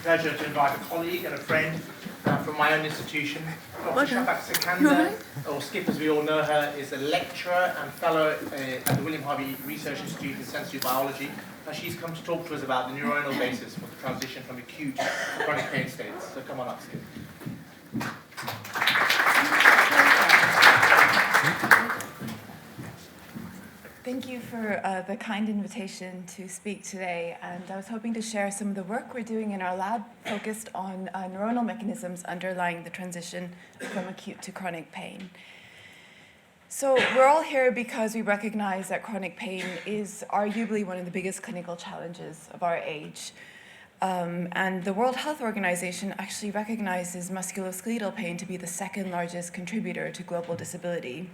pleasure to invite a colleague and a friend from my own institution. Dr. Shafaq Sikandar, or Skip as we all know her, is a lecturer and fellow at the William Harvey Research Institute in Sensory Biology. She's come to talk to us about the neuronal basis for the transition from acute to chronic pain states. So come on up, Skip. Thank you for the kind invitation to speak today, and I was hoping to share some of the work we're doing in our lab focused on neuronal mechanisms underlying the transition from acute to chronic pain. So we're all here because we recognize that chronic pain is arguably one of the biggest clinical challenges of our age. And the World Health Organization actually recognizes musculoskeletal pain to be the second largest contributor to global disability.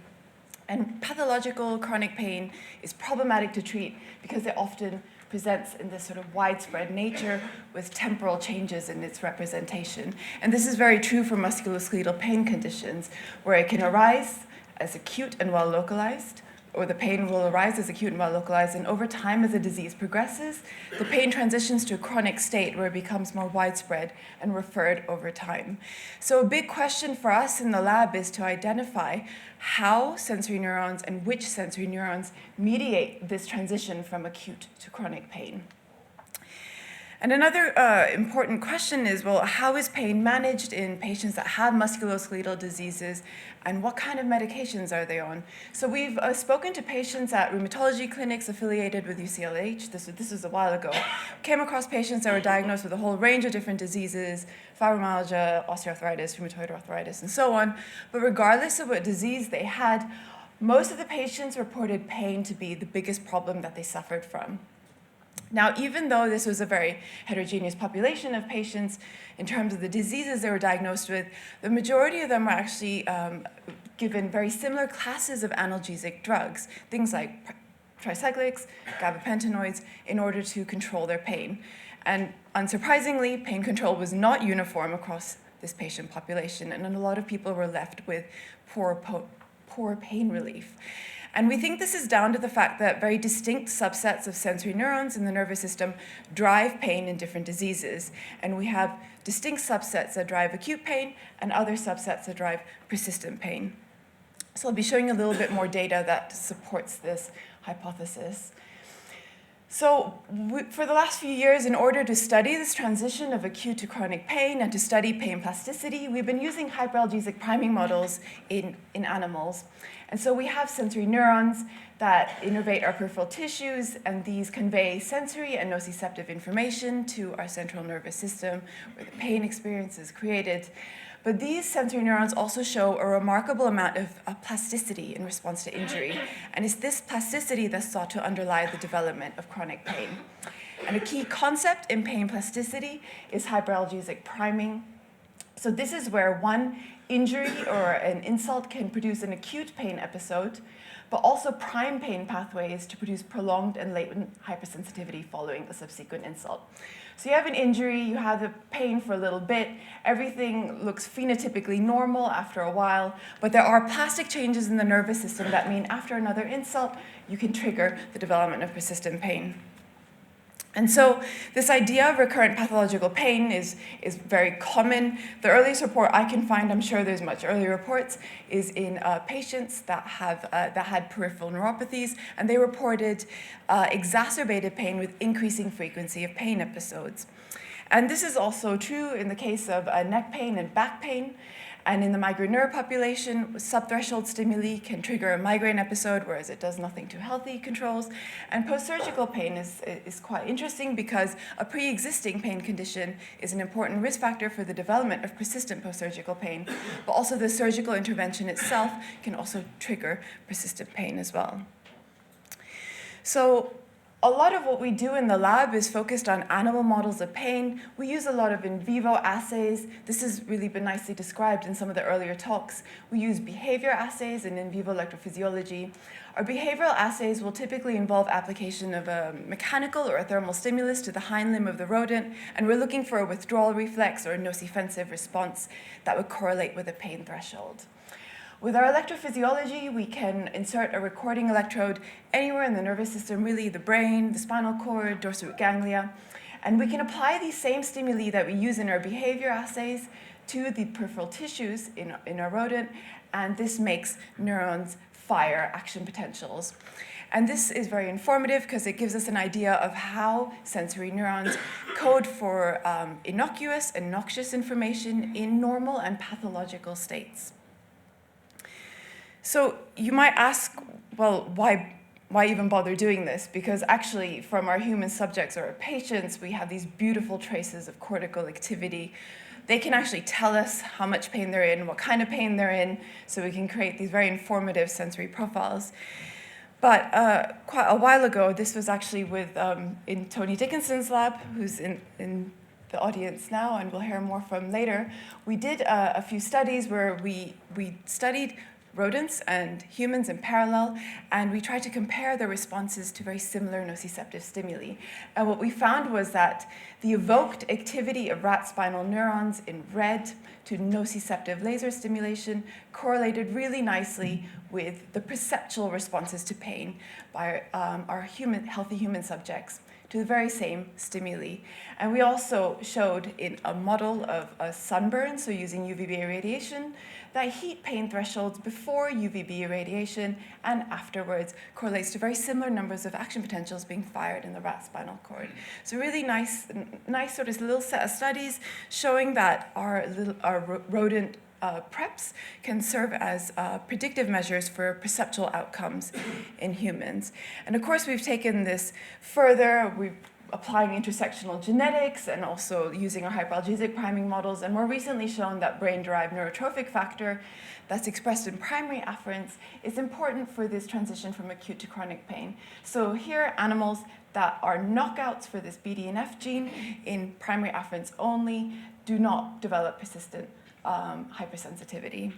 And pathological chronic pain is problematic to treat because it often presents in this sort of widespread nature with temporal changes in its representation. And this is very true for musculoskeletal pain conditions, where it can arise as acute and well-localized, or the pain will arise as acute and well-localized, and over time as the disease progresses, the pain transitions to a chronic state where it becomes more widespread and referred over time. So a big question for us in the lab is to identify how sensory neurons and which sensory neurons mediate this transition from acute to chronic pain. And another important question is, well, how is pain managed in patients that have musculoskeletal diseases, and what kind of medications are they on? So we've spoken to patients at rheumatology clinics affiliated with UCLH. This was a while ago. Came across patients that were diagnosed with a whole range of different diseases, fibromyalgia, osteoarthritis, rheumatoid arthritis, and so on. But regardless of what disease they had, most of the patients reported pain to be the biggest problem that they suffered from. Now, even though this was a very heterogeneous population of patients in terms of the diseases they were diagnosed with, the majority of them were actually given very similar classes of analgesic drugs, things like tricyclics, gabapentinoids, in order to control their pain. And unsurprisingly, pain control was not uniform across this patient population, and a lot of people were left with poor pain relief. And we think this is down to the fact that very distinct subsets of sensory neurons in the nervous system drive pain in different diseases. And we have distinct subsets that drive acute pain and other subsets that drive persistent pain. So I'll be showing a little bit more data that supports this hypothesis. So for the last few years, in order to study this transition of acute to chronic pain and to study pain plasticity, we've been using hyperalgesic priming models in animals. And so we have sensory neurons that innervate our peripheral tissues, and these convey sensory and nociceptive information to our central nervous system, where the pain experience is created. But these sensory neurons also show a remarkable amount of plasticity in response to injury. And it's this plasticity that's thought to underlie the development of chronic pain. And a key concept in pain plasticity is hyperalgesic priming. So this is where one injury or an insult can produce an acute pain episode, but also prime pain pathways to produce prolonged and latent hypersensitivity following a subsequent insult. So you have an injury, you have the pain for a little bit, everything looks phenotypically normal after a while, but there are plastic changes in the nervous system that mean after another insult, you can trigger the development of persistent pain. And so this idea of recurrent pathological pain is very common. The earliest report I can find, I'm sure there's much earlier reports, is in patients that had peripheral neuropathies, and they reported exacerbated pain with increasing frequency of pain episodes. And this is also true in the case of neck pain and back pain. And in the migraineur population, subthreshold stimuli can trigger a migraine episode, whereas it does nothing to healthy controls. And post-surgical pain is quite interesting because a pre-existing pain condition is an important risk factor for the development of persistent post-surgical pain, but also the surgical intervention itself can also trigger persistent pain as well. So a lot of what we do in the lab is focused on animal models of pain. We use a lot of in vivo assays. This has really been nicely described in some of the earlier talks. We use behavior assays and in vivo electrophysiology. Our behavioral assays will typically involve application of a mechanical or a thermal stimulus to the hind limb of the rodent, and we're looking for a withdrawal reflex or a nocifensive response that would correlate with a pain threshold. With our electrophysiology, we can insert a recording electrode anywhere in the nervous system, really the brain, the spinal cord, dorsal root ganglia, And we can apply these same stimuli that we use in our behavior assays to the peripheral tissues in our rodent, and this makes neurons fire action potentials. And this is very informative because it gives us an idea of how sensory neurons code for innocuous and noxious information in normal and pathological states. So you might ask, well, why even bother doing this? Because actually, from our human subjects or our patients, we have these beautiful traces of cortical activity. They can actually tell us how much pain they're in, what kind of pain they're in, so we can create these very informative sensory profiles. But quite a while ago, this was actually with in Tony Dickinson's lab, who's in the audience now, and we'll hear more from later. We did a few studies where we studied rodents and humans in parallel, and we tried to compare their responses to very similar nociceptive stimuli. And what we found was that the evoked activity of rat spinal neurons in red to nociceptive laser stimulation correlated really nicely with the perceptual responses to pain by our healthy human subjects to the very same stimuli. And we also showed in a model of a sunburn, so using UVB irradiation, that heat pain thresholds before UVB irradiation and afterwards correlates to very similar numbers of action potentials being fired in the rat spinal cord. So really nice sort of little set of studies showing that our rodent preps can serve as predictive measures for perceptual outcomes in humans. And of course, we've taken this further. We're applying intersectional genetics and also using our hyperalgesic priming models, and more recently shown that brain-derived neurotrophic factor that's expressed in primary afferents is important for this transition from acute to chronic pain. So here, animals that are knockouts for this BDNF gene in primary afferents only do not develop persistent hypersensitivity.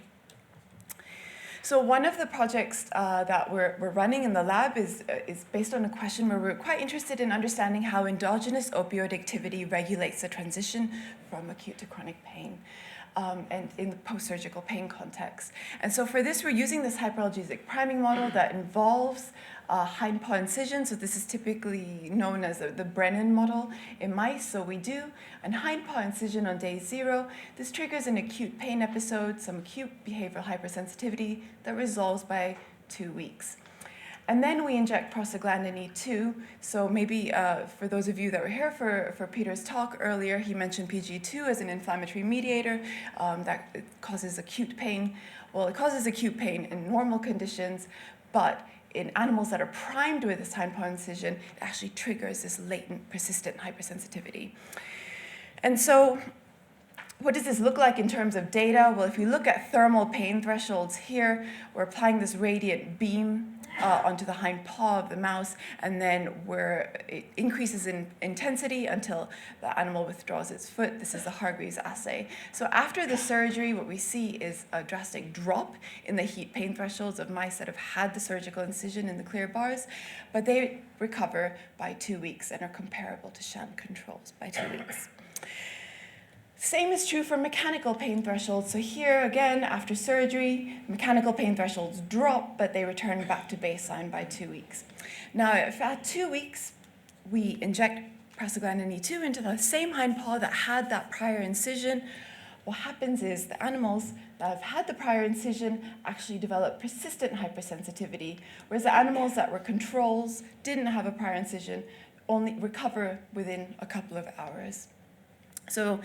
So one of the projects that we're running in the lab is based on a question where we're quite interested in understanding how endogenous opioid activity regulates the transition from acute to chronic pain. And in the post-surgical pain context. And so for this, we're using this hyperalgesic priming model that involves hind paw incision. So this is typically known as the Brennan model in mice. So we do a hind paw incision on day 0. This triggers an acute pain episode, some acute behavioral hypersensitivity that resolves by 2 weeks. And then we inject prostaglandin E2. So maybe for those of you that were here for Peter's talk earlier, he mentioned PG2 as an inflammatory mediator that causes acute pain. Well, it causes acute pain in normal conditions, but in animals that are primed with this hind paw incision, it actually triggers this latent, persistent hypersensitivity. And so what does this look like in terms of data? Well, if we look at thermal pain thresholds here, we're applying this radiant beam onto the hind paw of the mouse, and then where it increases in intensity until the animal withdraws its foot. This is the Hargreaves assay. So after the surgery, what we see is a drastic drop in the heat pain thresholds of mice that have had the surgical incision in the clear bars, but they recover by 2 weeks and are comparable to sham controls by 2 weeks. Same is true for mechanical pain thresholds. So here, again, after surgery, mechanical pain thresholds drop, but they return back to baseline by 2 weeks. Now, if at 2 weeks, we inject prostaglandin E2 into the same hind paw that had that prior incision, what happens is the animals that have had the prior incision actually develop persistent hypersensitivity, whereas the animals that were controls, didn't have a prior incision, only recover within a couple of hours. So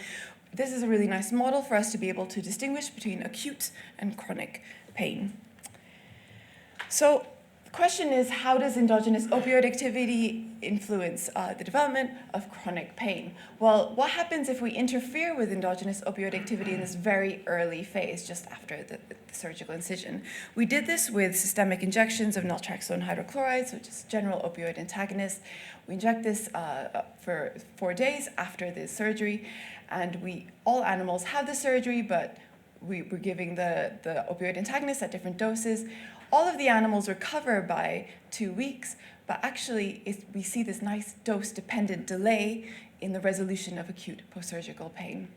this is a really nice model for us to be able to distinguish between acute and chronic pain. So the question is, how does endogenous opioid activity influence the development of chronic pain? Well, what happens if we interfere with endogenous opioid activity in this very early phase, just after the surgical incision? We did this with systemic injections of naltrexone hydrochloride, so just general opioid antagonist. We inject this for 4 days after the surgery, and all animals have the surgery, but we're giving the opioid antagonist at different doses. All of the animals recover by 2 weeks, but actually we see this nice dose-dependent delay in the resolution of acute post-surgical pain.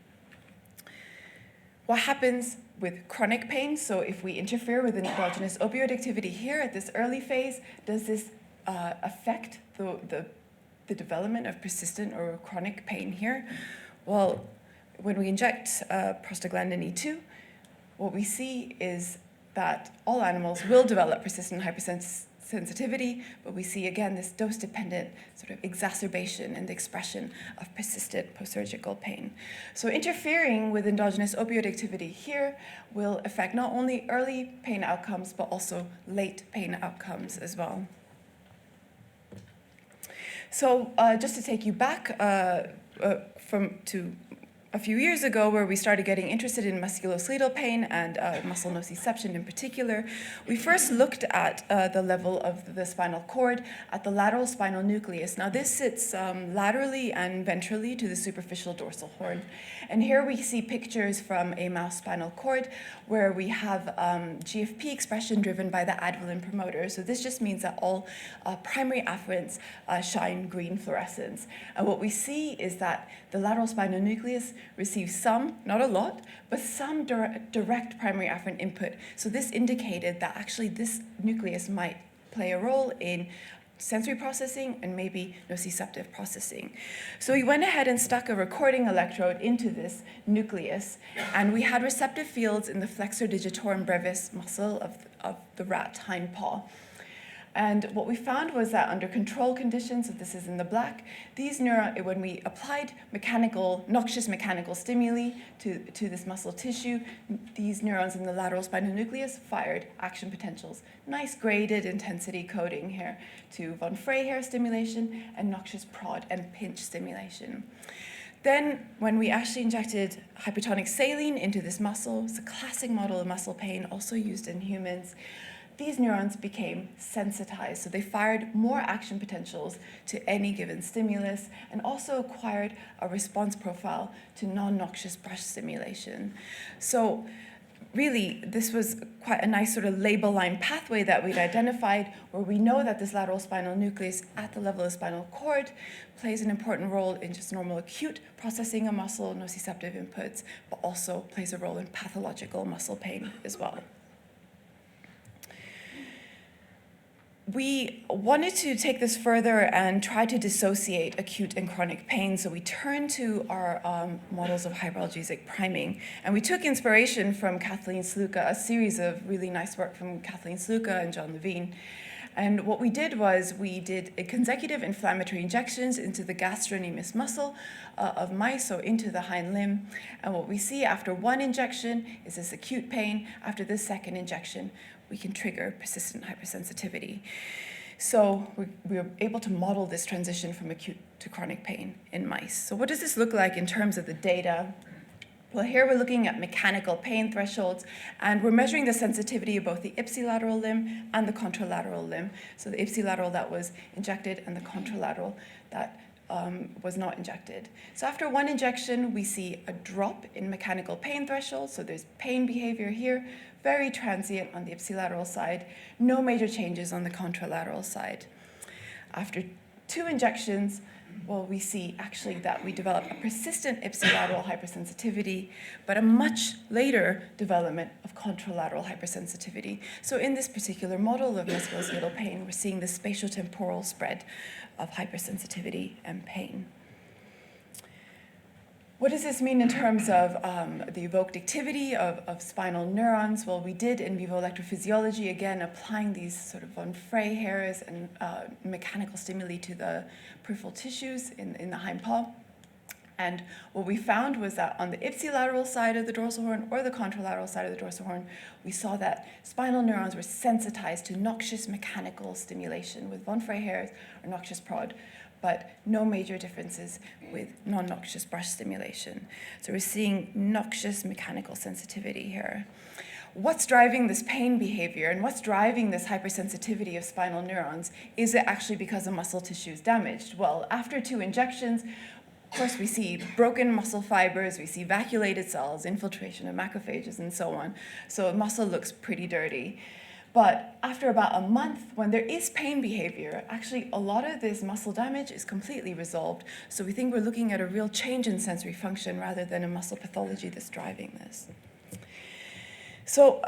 What happens with chronic pain? So if we interfere with endogenous opioid activity here at this early phase, does this affect the the development of persistent or chronic pain here? Well, when we inject prostaglandin E2, what we see is that all animals will develop persistent hypersensitivity, but we see again this dose-dependent sort of exacerbation and the expression of persistent post-surgical pain. So interfering with endogenous opioid activity here will affect not only early pain outcomes, but also late pain outcomes as well. So just to take you back to a few years ago, where we started getting interested in musculoskeletal pain and muscle nociception in particular, we first looked at the level of the spinal cord at the lateral spinal nucleus. Now this sits laterally and ventrally to the superficial dorsal horn. And here we see pictures from a mouse spinal cord where we have GFP expression driven by the advalin promoter. So this just means that all primary afferents shine green fluorescence. And what we see is that the lateral spinal nucleus receives some, not a lot, but some direct primary afferent input. So this indicated that actually this nucleus might play a role in sensory processing and maybe nociceptive processing. So we went ahead and stuck a recording electrode into this nucleus, and we had receptive fields in the flexor digitorum brevis muscle of the rat hind paw. And what we found was that under control conditions, so this is in the black, these neurons, when we applied noxious mechanical stimuli to this muscle tissue, these neurons in the lateral spinal nucleus fired action potentials. Nice graded intensity coding here to von Freyhair stimulation and noxious prod and pinch stimulation. Then, when we actually injected hypertonic saline into this muscle, it's a classic model of muscle pain, also used in humans, these neurons became sensitized, so they fired more action potentials to any given stimulus and also acquired a response profile to non-noxious brush stimulation. So really, this was quite a nice sort of label line pathway that we'd identified, where we know that this lateral spinal nucleus at the level of the spinal cord plays an important role in just normal acute processing of muscle nociceptive inputs, but also plays a role in pathological muscle pain as well. We wanted to take this further and try to dissociate acute and chronic pain, so we turned to our models of hyperalgesic priming. And we took inspiration from Kathleen Sluka, a series of really nice work from Kathleen Sluka and John Levine. And what we did was we did consecutive inflammatory injections into the gastrocnemius muscle of mice, so into the hind limb. And what we see after one injection is this acute pain. After the second injection, we can trigger persistent hypersensitivity. So we were able to model this transition from acute to chronic pain in mice. So what does this look like in terms of the data? Well, here we're looking at mechanical pain thresholds, and we're measuring the sensitivity of both the ipsilateral limb and the contralateral limb. So the ipsilateral that was injected and the contralateral that was not injected. So after one injection, we see a drop in mechanical pain thresholds. So there's pain behavior here, very transient on the ipsilateral side, no major changes on the contralateral side. After two injections, well, we see actually that we develop a persistent ipsilateral hypersensitivity, but a much later development of contralateral hypersensitivity. So in this particular model of musculoskeletal pain, we're seeing the spatiotemporal spread of hypersensitivity and pain. What does this mean in terms of the evoked activity of spinal neurons? Well, we did in vivo electrophysiology, again, applying these sort of von Freyhairs and mechanical stimuli to the peripheral tissues in the hind paw. And what we found was that on the ipsilateral side of the dorsal horn or the contralateral side of the dorsal horn, we saw that spinal neurons were sensitized to noxious mechanical stimulation with von Freyhairs or noxious prod, but no major differences with non-noxious brush stimulation. So we're seeing noxious mechanical sensitivity here. What's driving this pain behavior and what's driving this hypersensitivity of spinal neurons? Is it actually because the muscle tissue is damaged? Well, after two injections, of course, we see broken muscle fibers, we see vacuolated cells, infiltration of macrophages, and so on. So muscle looks pretty dirty. But after about a month, when there is pain behavior, actually a lot of this muscle damage is completely resolved. So we think we're looking at a real change in sensory function rather than a muscle pathology that's driving this. So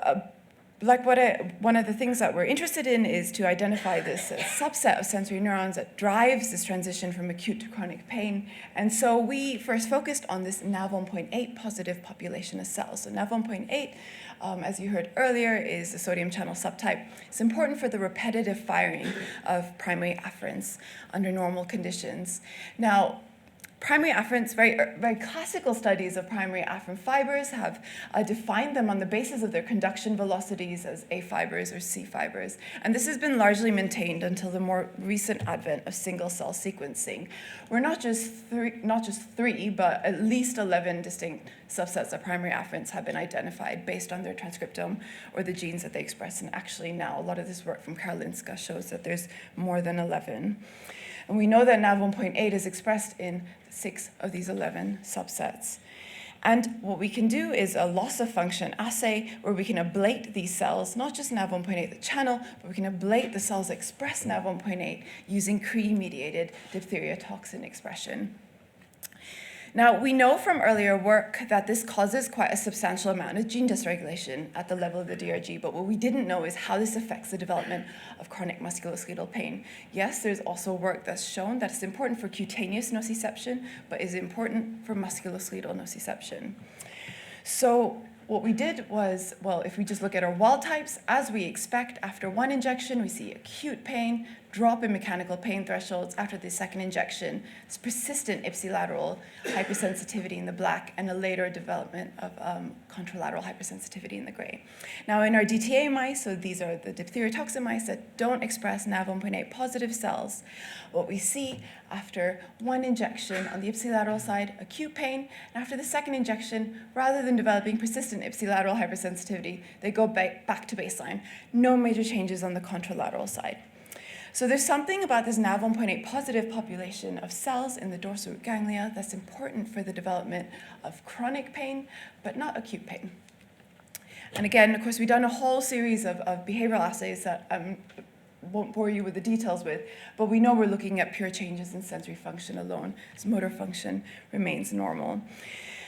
one of the things that we're interested in is to identify this subset of sensory neurons that drives this transition from acute to chronic pain. And so we first focused on this NaV1.8 positive population of cells. So NaV1.8, as you heard earlier, is a sodium channel subtype. It's important for the repetitive firing of primary afferents under normal conditions. Now, primary afferents, very classical studies of primary afferent fibers have defined them on the basis of their conduction velocities as A fibers or C fibers. And this has been largely maintained until the more recent advent of single-cell sequencing, where not just three, but at least 11 distinct subsets of primary afferents have been identified based on their transcriptome or the genes that they express. And actually now, a lot of this work from Karolinska shows that there's more than 11. And we know that NaV1.8 is expressed in 6 of these 11 subsets. And what we can do is a loss of function assay where we can ablate these cells, not just NaV1.8, the channel, but we can ablate the cells that express NaV1.8 using Cre-mediated diphtheria toxin expression. Now, we know from earlier work that this causes quite a substantial amount of gene dysregulation at the level of the DRG, but what we didn't know is how this affects the development of chronic musculoskeletal pain. Yes, there's also work that's shown that it's important for cutaneous nociception, but is important for musculoskeletal nociception. So what we did was, well, if we just look at our wild types, as we expect, after one injection, we see acute pain, drop in mechanical pain thresholds after the second injection. It's persistent ipsilateral hypersensitivity in the black and a later development of contralateral hypersensitivity in the gray. Now in our DTA mice, so these are the diphtheria toxin mice that don't express NaV1.8 positive cells, what we see after one injection on the ipsilateral side, acute pain, and after the second injection, rather than developing persistent ipsilateral hypersensitivity, they go back to baseline. No major changes on the contralateral side. So there's something about this NaV1.8 positive population of cells in the dorsal root ganglia that's important for the development of chronic pain, but not acute pain. And again, of course, we've done a whole series of behavioral assays that I won't bore you with the details with, but we know we're looking at pure changes in sensory function alone, as motor function remains normal.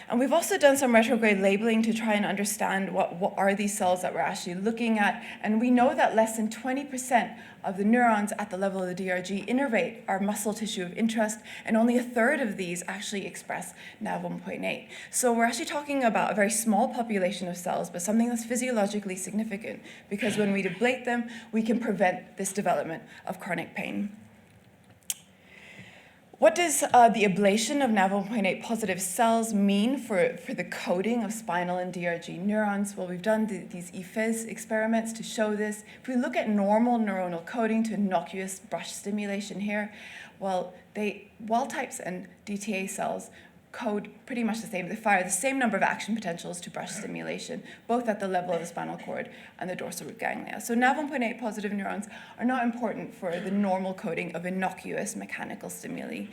And we've also done some retrograde labeling to try and understand what are these cells that we're actually looking at. And we know that less than 20% of the neurons at the level of the DRG innervate our muscle tissue of interest, and only a third of these actually express NaV1.8. So we're actually talking about a very small population of cells, but something that's physiologically significant, because when we ablate them, we can prevent this development of chronic pain. What does the ablation of NaV1.8 positive cells mean for the coding of spinal and DRG neurons? Well, we've done these EFIS experiments to show this. If we look at normal neuronal coding to innocuous brush stimulation here, well, wild types and DTA cells code pretty much the same. They fire the same number of action potentials to brush stimulation, both at the level of the spinal cord and the dorsal root ganglia. So NaV1.8 positive neurons are not important for the normal coding of innocuous mechanical stimuli.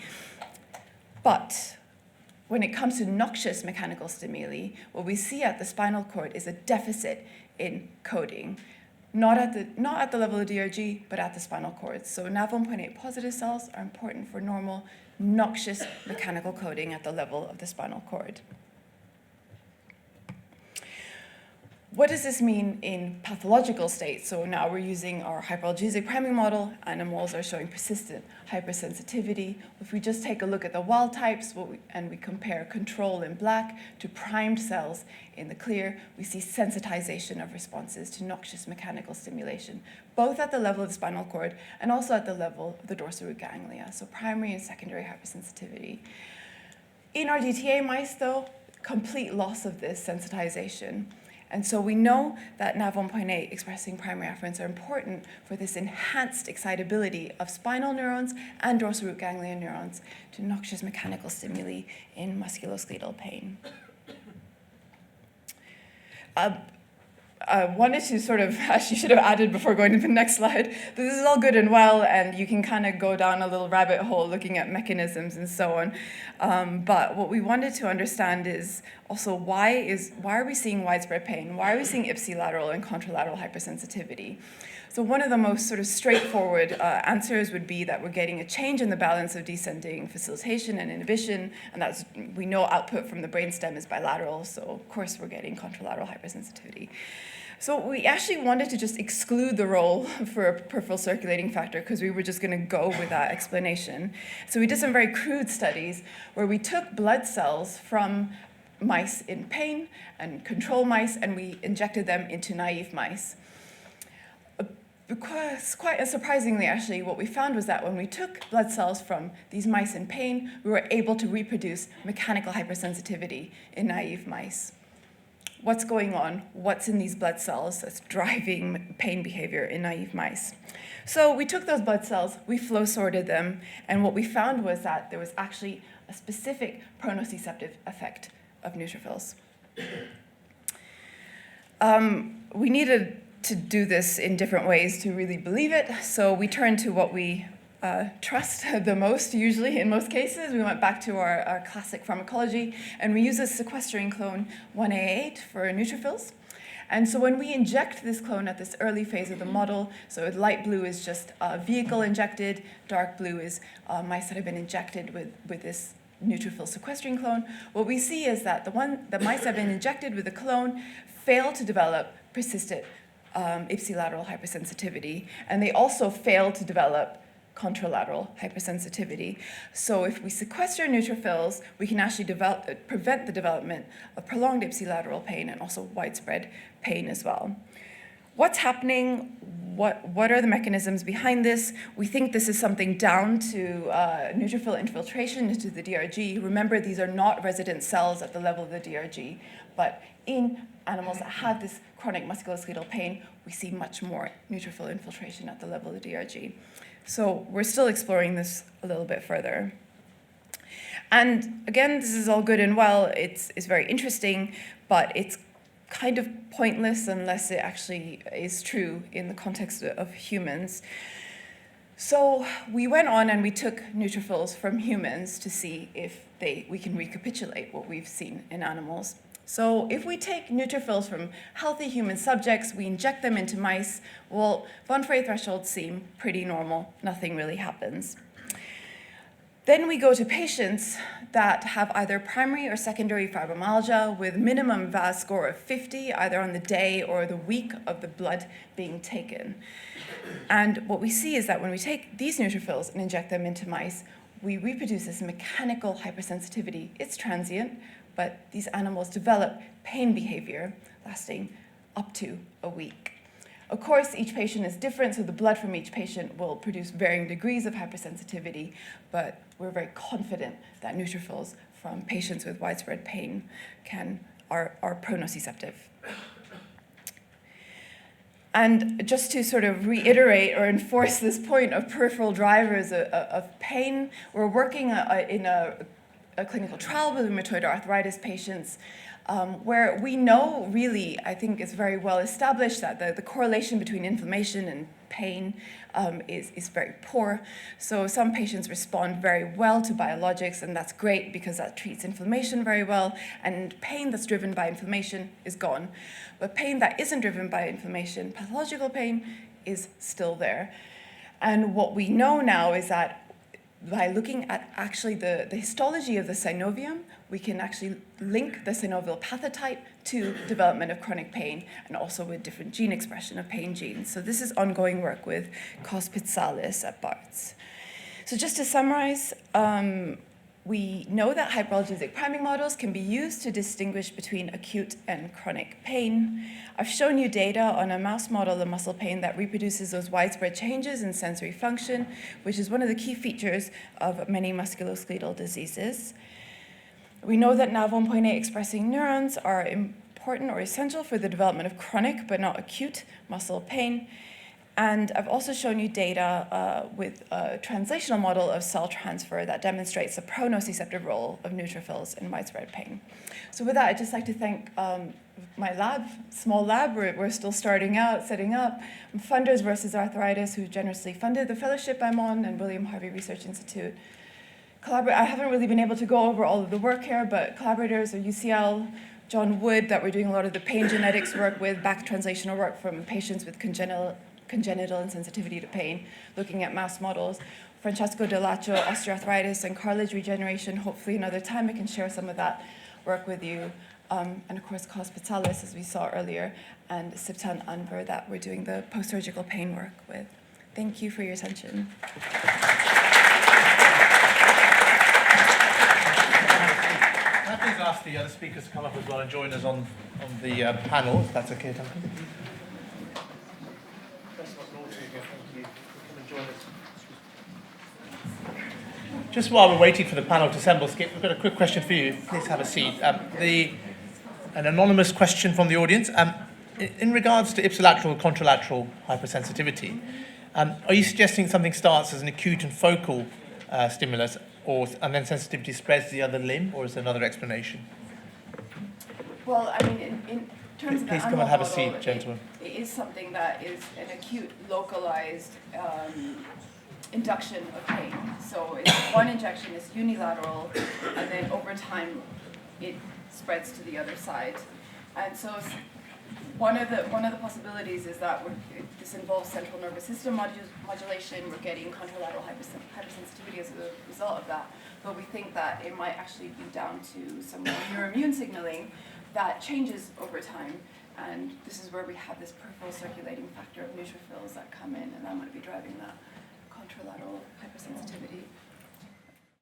But when it comes to noxious mechanical stimuli, what we see at the spinal cord is a deficit in coding. Not at the level of DRG, but at the spinal cord. So NaV1.8 positive cells are important for normal noxious mechanical coding at the level of the spinal cord. What does this mean in pathological states? So now we're using our hyperalgesic priming model. Animals are showing persistent hypersensitivity. If we just take a look at the wild types and we compare control in black to primed cells in the clear, we see sensitization of responses to noxious mechanical stimulation, both at the level of the spinal cord and also at the level of the dorsal root ganglia, so primary and secondary hypersensitivity. In our DTA mice, though, complete loss of this sensitization. And so we know that NaV1.8 expressing primary afferents are important for this enhanced excitability of spinal neurons and dorsal root ganglion neurons to noxious mechanical stimuli in musculoskeletal pain. I wanted to sort of, actually should have added before going to the next slide, this is all good and well, and you can kind of go down a little rabbit hole looking at mechanisms and so on. But what we wanted to understand is also why are we seeing widespread pain? Why are we seeing ipsilateral and contralateral hypersensitivity? So one of the most sort of straightforward answers would be that we're getting a change in the balance of descending facilitation and inhibition, and we know output from the brainstem is bilateral, so of course we're getting contralateral hypersensitivity. So we actually wanted to just exclude the role for a peripheral circulating factor because we were just going to go with that explanation. So we did some very crude studies where we took blood cells from mice in pain and control mice, and we injected them into naive mice. Quite surprisingly, actually, what we found was that when we took blood cells from these mice in pain, we were able to reproduce mechanical hypersensitivity in naive mice. What's going on? What's in these blood cells that's driving pain behavior in naive mice? So we took those blood cells, we flow sorted them, and what we found was that there was actually a specific pronociceptive effect of neutrophils. We needed to do this in different ways to really believe it, so we turned to what we trust the most, usually in most cases. We went back to our classic pharmacology, and we used a sequestering clone 1A8 for neutrophils. And so when we inject this clone at this early phase of the model, so light blue is just vehicle injected, dark blue is mice that have been injected with this neutrophil sequestering clone, what we see is that the mice that have been injected with the clone fail to develop persistent ipsilateral hypersensitivity, and they also fail to develop contralateral hypersensitivity. So if we sequester neutrophils, we can actually prevent the development of prolonged ipsilateral pain and also widespread pain as well. What's happening? What are the mechanisms behind this? We think this is something down to neutrophil infiltration into the DRG. Remember, these are not resident cells at the level of the DRG, but in animals that have this chronic musculoskeletal pain, we see much more neutrophil infiltration at the level of the DRG. So we're still exploring this a little bit further. And again, this is all good and well. It's very interesting, but it's kind of pointless unless it actually is true in the context of humans. So we went on and we took neutrophils from humans to see if we can recapitulate what we've seen in animals. So if we take neutrophils from healthy human subjects, we inject them into mice, well, von Frey thresholds seem pretty normal. Nothing really happens. Then we go to patients that have either primary or secondary fibromyalgia with minimum VAS score of 50, either on the day or the week of the blood being taken. And what we see is that when we take these neutrophils and inject them into mice, we reproduce this mechanical hypersensitivity. It's transient, but these animals develop pain behavior lasting up to a week. Of course, each patient is different, so the blood from each patient will produce varying degrees of hypersensitivity, but we're very confident that neutrophils from patients with widespread pain are pronociceptive. And just to sort of reiterate or enforce this point of peripheral drivers of pain, we're working in a clinical trial with rheumatoid arthritis patients where we know really, I think it's very well established that the correlation between inflammation and pain is very poor. So some patients respond very well to biologics, and that's great because that treats inflammation very well, and pain that's driven by inflammation is gone. But pain that isn't driven by inflammation, pathological pain, is still there. And what we know now is that by looking at actually the histology of the synovium, we can actually link the synovial pathotype to development of chronic pain and also with different gene expression of pain genes. So this is ongoing work with Kospitsalis at Barts. So just to summarize, we know that hyperalgesic priming models can be used to distinguish between acute and chronic pain. I've shown you data on a mouse model of muscle pain that reproduces those widespread changes in sensory function, which is one of the key features of many musculoskeletal diseases. We know that NaV1.8 expressing neurons are important or essential for the development of chronic but not acute muscle pain. And I've also shown you data with a translational model of cell transfer that demonstrates the pronociceptive role of neutrophils in widespread pain. So with that, I'd just like to thank my lab, small lab, we're still starting out, setting up, Funders versus Arthritis, who generously funded the fellowship I'm on, and William Harvey Research Institute. I haven't really been able to go over all of the work here, but collaborators are UCL, John Wood, that we're doing a lot of the pain genetics work with, back translational work from patients with congenital insensitivity to pain, looking at mouse models. Francesco Dellaccio, osteoarthritis and cartilage regeneration. Hopefully another time I can share some of that work with you, and of course cause patalis, as we saw earlier, and Siptan Anver that we're doing the post-surgical pain work with. Thank you for your attention. Can I please ask the other speakers to come up as well and join us on the panel, if that's okay, Duncan? Just while we're waiting for the panel to assemble, Skip, we've got a quick question for you. Please have a seat. An anonymous question from the audience. In regards to ipsilateral, contralateral hypersensitivity, are you suggesting something starts as an acute and focal stimulus, and then sensitivity spreads to the other limb, or is there another explanation? Well, I mean, in terms of the please come and have a seat, gentlemen. It is something that is an acute, localized induction of pain. So it's one injection is unilateral, and then over time it spreads to the other side. And so one of the possibilities is that this involves central nervous system modulation. We're getting contralateral hypersensitivity as a result of that. But we think that it might actually be down to some neuroimmune signaling that changes over time. And this is where we have this peripheral circulating factor of neutrophils that come in, and that might be driving that.